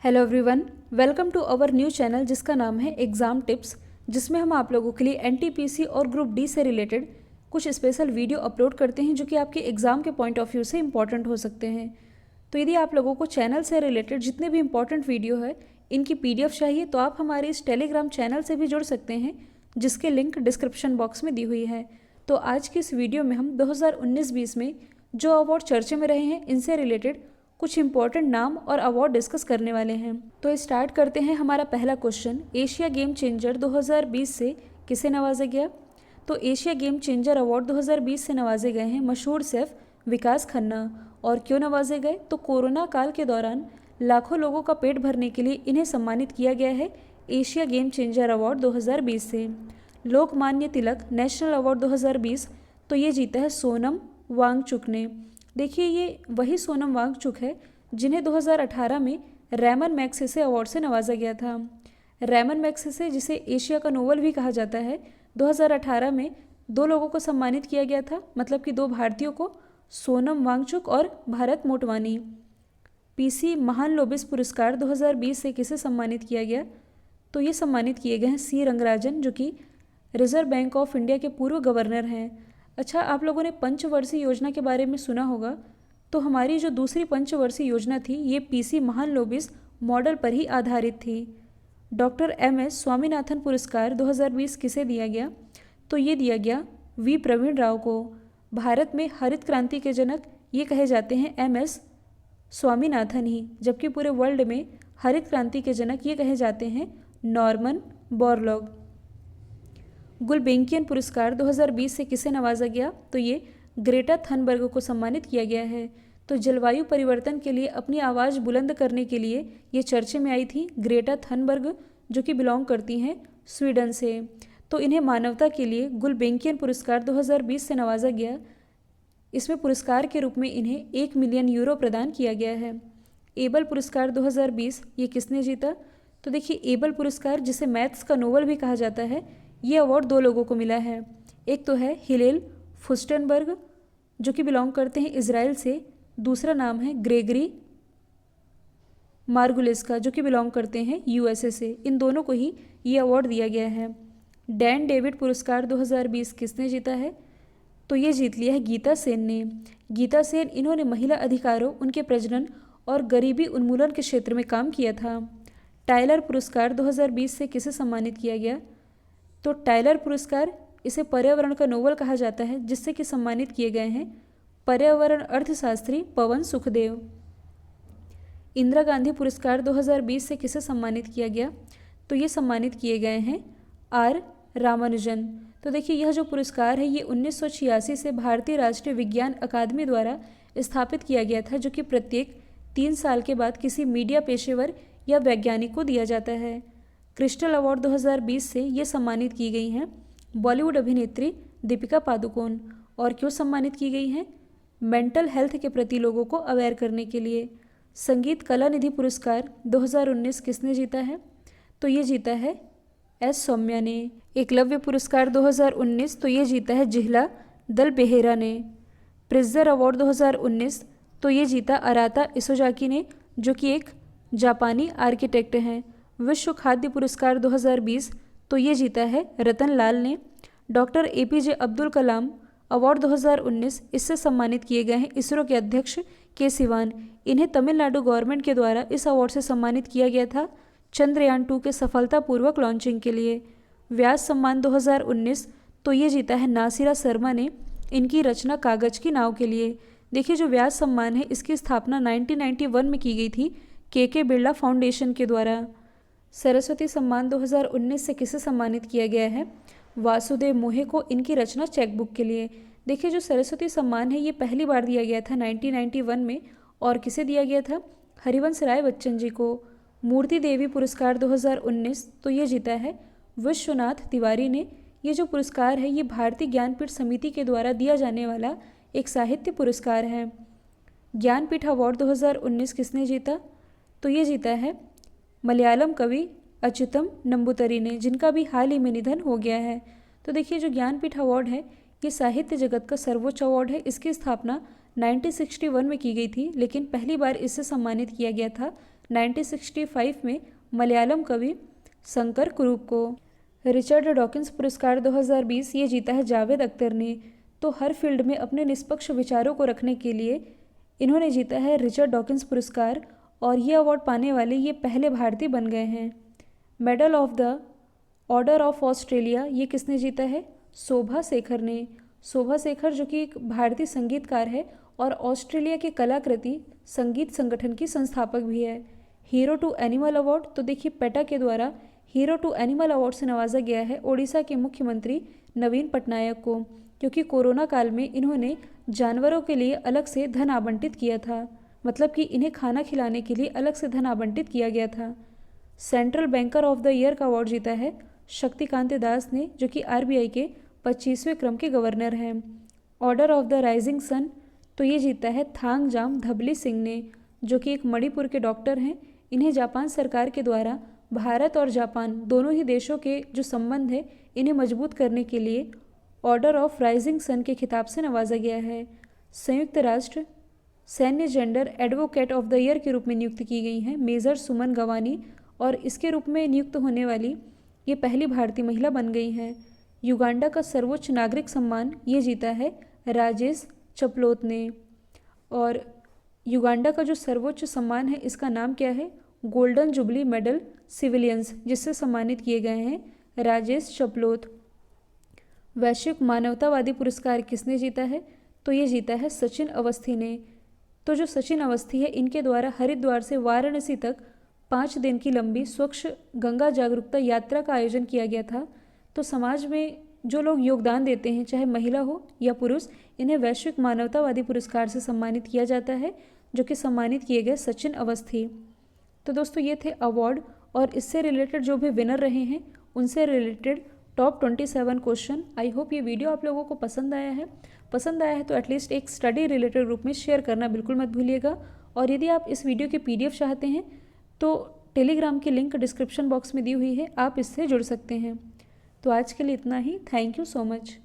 Hello everyone, welcome to our new channel जिसका नाम है एग्ज़ाम टिप्स, जिसमें हम आप लोगों के लिए एनटीपीसी और ग्रुप डी से रिलेटेड कुछ स्पेशल वीडियो अपलोड करते हैं जो कि आपके एग्ज़ाम के पॉइंट ऑफ व्यू से इंपॉर्टेंट हो सकते हैं। तो यदि आप लोगों को चैनल से रिलेटेड जितने भी इंपॉर्टेंट वीडियो है इनकी पीडीएफ चाहिए तो आप हमारे इस टेलीग्राम चैनल से भी जुड़ सकते हैं, जिसके लिंक डिस्क्रिप्शन बॉक्स में दी हुई है। तो आज की इस वीडियो में हम 2019-20 में जो अवार्ड चर्चे में रहे हैं इनसे रिलेटेड कुछ इंपॉर्टेंट नाम और अवार्ड डिस्कस करने वाले हैं। तो स्टार्ट करते हैं। हमारा पहला क्वेश्चन, एशिया गेम चेंजर 2020 से किसे नवाजा गया? तो एशिया गेम चेंजर अवार्ड 2020 से नवाजे गए हैं मशहूर शेफ विकास खन्ना। और क्यों नवाजे गए? तो कोरोना काल के दौरान लाखों लोगों का पेट भरने के लिए इन्हें सम्मानित किया गया है एशिया गेम चेंजर अवार्ड 2020 से। लोकमान्य तिलक नेशनल अवार्ड 2020, तो ये जीता है सोनम वांगचुक ने। देखिए, ये वही सोनम वांगचुक है जिन्हें 2018 में रैमन मैग्सेसे अवार्ड से नवाजा गया था। रैमन मैग्सेसे, जिसे एशिया का नोबेल भी कहा जाता है, 2018 में दो लोगों को सम्मानित किया गया था, मतलब कि दो भारतीयों को, सोनम वांगचुक और भारत मोटवानी। पीसी महालनोबिस पुरस्कार 2020 से किसे सम्मानित किया गया? तो ये सम्मानित किए गए हैं सी रंगराजन, जो कि रिजर्व बैंक ऑफ इंडिया के पूर्व गवर्नर हैं। अच्छा, आप लोगों ने पंचवर्षीय योजना के बारे में सुना होगा। तो हमारी जो दूसरी पंचवर्षीय योजना थी ये पीसी महालनोबिस मॉडल पर ही आधारित थी। डॉक्टर एमएस स्वामीनाथन पुरस्कार 2020 किसे दिया गया? तो ये दिया गया वी प्रवीण राव को। भारत में हरित क्रांति के जनक ये कहे जाते हैं एमएस स्वामीनाथन ही, जबकि पूरे वर्ल्ड में हरित क्रांति के जनक ये कहे जाते हैं नॉर्मन बोरलॉग। गुलबेंकियन पुरस्कार 2020 से किसे नवाजा गया? तो ये ग्रेटा थनबर्ग को सम्मानित किया गया है। तो जलवायु परिवर्तन के लिए अपनी आवाज़ बुलंद करने के लिए ये चर्चे में आई थी ग्रेटा थनबर्ग, जो कि बिलोंग करती हैं स्वीडन से। तो इन्हें मानवता के लिए गुलबेंकियन पुरस्कार 2020 से नवाजा गया। इसमें पुरस्कार के रूप में इन्हें 1 मिलियन यूरो प्रदान किया गया है। एबल पुरस्कार 2020 ये किसने जीता? तो देखिए, एबल पुरस्कार, जिसे मैथ्स का नोबेल भी कहा जाता है, ये अवार्ड दो लोगों को मिला है। एक तो है हिलेल फुस्टनबर्ग, जो कि बिलोंग करते हैं इजराइल से। दूसरा नाम है ग्रेगरी मार्गुलिस्का, जो कि बिलोंग करते हैं यूएसए से। इन दोनों को ही ये अवार्ड दिया गया है। डैन डेविड पुरस्कार 2020 किसने जीता है? तो ये जीत लिया है गीता सेन ने। गीता सेन, इन्होंने महिला अधिकारों, उनके प्रजनन और गरीबी उन्मूलन के क्षेत्र में काम किया था। टाइलर पुरस्कार 2020 से किसे सम्मानित किया गया? तो टाइलर पुरस्कार, इसे पर्यावरण का नोबेल कहा जाता है, जिससे कि सम्मानित किए गए हैं पर्यावरण अर्थशास्त्री पवन सुखदेव। इंदिरा गांधी पुरस्कार 2020 से किसे सम्मानित किया गया? तो ये सम्मानित किए गए हैं आर रामानुजन। तो देखिए, यह जो पुरस्कार है ये 1986 से भारतीय राष्ट्रीय विज्ञान अकादमी द्वारा स्थापित किया गया था, जो कि प्रत्येक 3 साल के बाद किसी मीडिया पेशेवर या वैज्ञानिक को दिया जाता है। क्रिस्टल अवार्ड 2020 से ये सम्मानित की गई हैं बॉलीवुड अभिनेत्री दीपिका पादुकोण। और क्यों सम्मानित की गई हैं? मेंटल हेल्थ के प्रति लोगों को अवेयर करने के लिए। संगीत कला निधि पुरस्कार 2019 किसने जीता है? तो ये जीता है एस सौम्या ने। एकलव्य पुरस्कार 2019, तो ये जीता है जिहला दल बेहेरा ने। प्रिट्जर अवार्ड 2019, तो ये जीता अराता इसोजाकी ने, जो कि एक जापानी आर्किटेक्ट हैं। विश्व खाद्य पुरस्कार 2020, तो ये जीता है रतन लाल ने। Doctor APJ Abdul Kalam award 2019, इससे सम्मानित किए गए हैं इसरो के अध्यक्ष के सिवान। इन्हें तमिलनाडु गवर्नमेंट के द्वारा इस अवार्ड से सम्मानित किया गया था चंद्रयान 2 के सफलतापूर्वक लॉन्चिंग के लिए। व्यास सम्मान 2019, तो ये जीता है नासिरा शर्मा ने, इनकी रचना कागज की नाव के लिए। देखिए, जो व्यास सम्मान है इसकी स्थापना 1991 में की गई थी के बिरला फाउंडेशन के द्वारा। सरस्वती सम्मान 2019 से किसे सम्मानित किया गया है? वासुदेव मोहे को, इनकी रचना चेकबुक के लिए। देखिए, जो सरस्वती सम्मान है ये पहली बार दिया गया था 1991 में। और किसे दिया गया था? हरिवंश राय बच्चन जी को। मूर्ति देवी पुरस्कार 2019, तो ये जीता है विश्वनाथ तिवारी ने। ये जो पुरस्कार है ये भारतीय ज्ञानपीठ समिति के द्वारा दिया जाने वाला एक साहित्य पुरस्कार है। ज्ञानपीठ अवार्ड 2019 किसने जीता? तो ये जीता है मलयालम कवि अच्युतम नंबूतरी ने, जिनका भी हाल ही में निधन हो गया है। तो देखिए, जो ज्ञानपीठ अवार्ड है ये साहित्य जगत का सर्वोच्च अवार्ड है। इसकी स्थापना 1961 में की गई थी, लेकिन पहली बार इससे सम्मानित किया गया था 1965 में मलयालम कवि शंकर कुरूप को। रिचर्ड डॉकिंस पुरस्कार 2020 ये जीता है जावेद अख्तर ने। तो हर फील्ड में अपने निष्पक्ष विचारों को रखने के लिए इन्होंने जीता है रिचर्ड डॉकिंस पुरस्कार, और ये अवार्ड पाने वाले ये पहले भारतीय बन गए हैं। Medal of the order of Australia ये किसने जीता है? शोभा शेखर ने। शोभा शेखर जो कि एक भारतीय संगीतकार है और ऑस्ट्रेलिया के कलाकृति संगीत संगठन की संस्थापक भी है। हीरो टू एनिमल अवार्ड, तो देखिए पेटा के द्वारा हीरो टू एनिमल अवार्ड से नवाजा गया है ओडिशा के मुख्यमंत्री नवीन पटनायक को, क्योंकि कोरोना काल में इन्होंने जानवरों के लिए अलग से धन आवंटित किया था, मतलब कि इन्हें खाना खिलाने के लिए अलग से धन आवंटित किया गया था। Central banker of the year का अवार्ड जीता है शक्तिकांत दास ने, जो कि आरबीआई के 25वें क्रम के गवर्नर हैं। Order of the rising sun, तो ये जीता है थांगजाम धबली सिंह ने, जो कि एक मणिपुर के डॉक्टर हैं। इन्हें जापान सरकार के द्वारा भारत और जापान दोनों ही देशों के जो संबंध है इन्हें मजबूत करने के लिए ऑर्डर ऑफ राइजिंग सन के खिताब से नवाजा गया है। संयुक्त राष्ट्र सैन्य gender advocate of the year के रूप में नियुक्त की गई हैं मेजर सुमन गवानी, और इसके रूप में नियुक्त होने वाली ये पहली भारतीय महिला बन गई हैं। युगांडा का सर्वोच्च नागरिक सम्मान ये जीता है राजेश चपलोत ने, और युगांडा का जो सर्वोच्च सम्मान है इसका नाम क्या है? गोल्डन जुबली मेडल सिविलियंस, जिससे सम्मानित किए गए हैं राजेश चपलोत। वैश्विक मानवतावादी पुरस्कार किसने जीता है? तो ये जीता है सचिन अवस्थी ने। तो जो सचिन अवस्थी है इनके द्वारा हरिद्वार से वाराणसी तक 5 दिन की लंबी स्वच्छ गंगा जागरूकता यात्रा का आयोजन किया गया था। तो समाज में जो लोग योगदान देते हैं, चाहे महिला हो या पुरुष, इन्हें वैश्विक मानवतावादी पुरस्कार से सम्मानित किया जाता है, जो कि सम्मानित किए गए सचिन अवस्थी। तो दोस्तों ये थे अवार्ड, और इससे रिलेटेड जो भी विनर रहे हैं उनसे related top 27 question. I hope ये वीडियो आप लोगों को पसंद आया है। पसंद आया है तो एटलीस्ट एक स्टडी रिलेटेड ग्रुप में शेयर करना बिल्कुल मत भूलिएगा। और यदि आप इस वीडियो की PDF चाहते हैं तो टेलीग्राम की लिंक डिस्क्रिप्शन बॉक्स में दी हुई है, आप इससे जुड़ सकते हैं। तो आज के लिए इतना ही। Thank you so much.